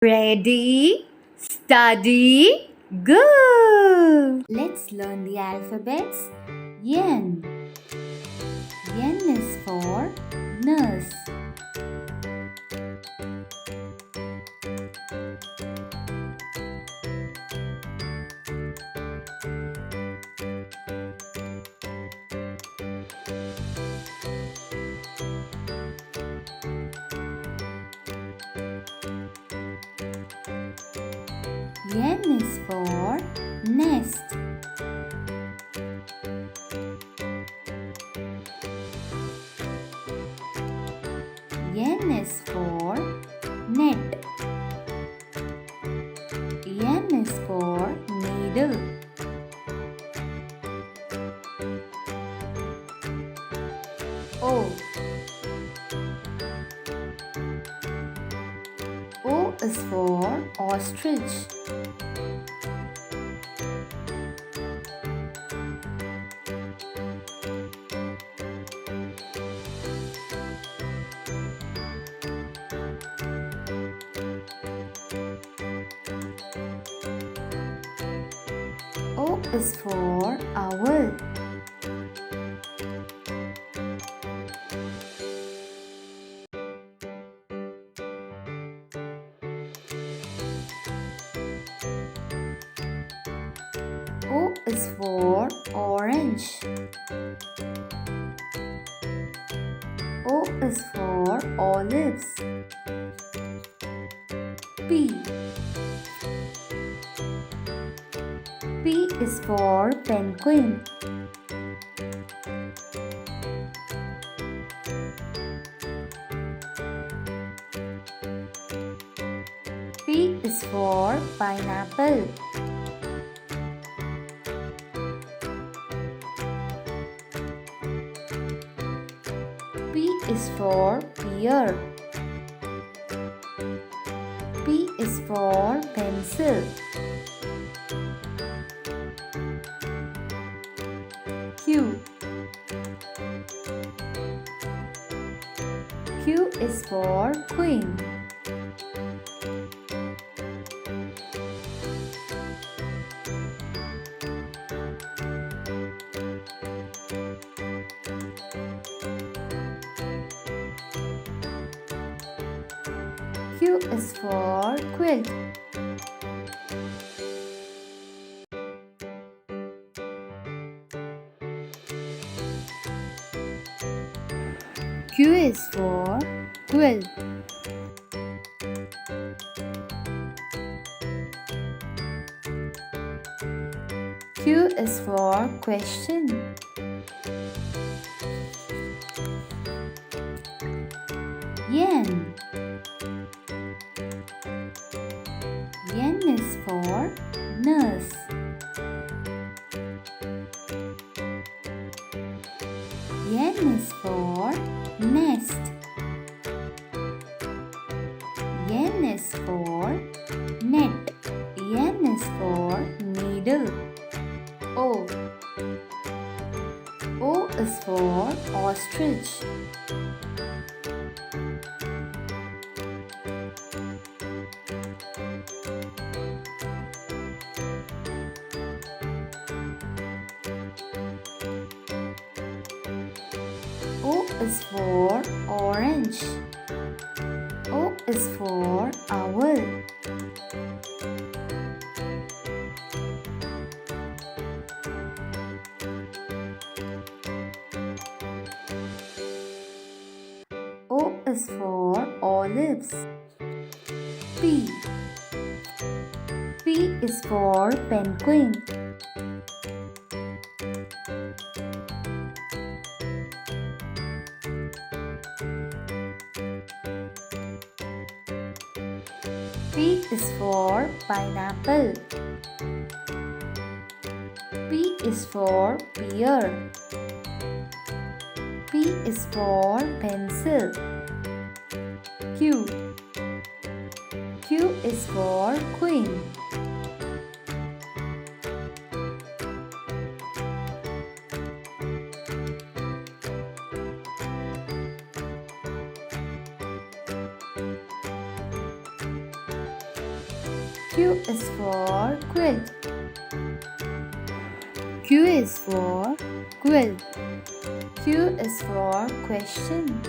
Ready, study, go! Let's learn the alphabets. N. N is for nurse. N is for nest. N is for net. N is for needle. O. O is for ostrich. O is for owl. O is for orange. O is for olives. P. P is for penguin. P is for pineapple. P is for pear. P is for pencil. Q. Q is for queen. Q is for quilt. Q is for quill. Q is for question. N. N is for nurse. N is for nest. N is for net. N is for needle. O. O is for ostrich. O is for orange. O is for owl. O is for olives. P. P is for penguin. P is for pineapple. P is for pear. P is for pencil. Q. Q is for queen. Q is for quilt. Q is for quilt. Q is for question.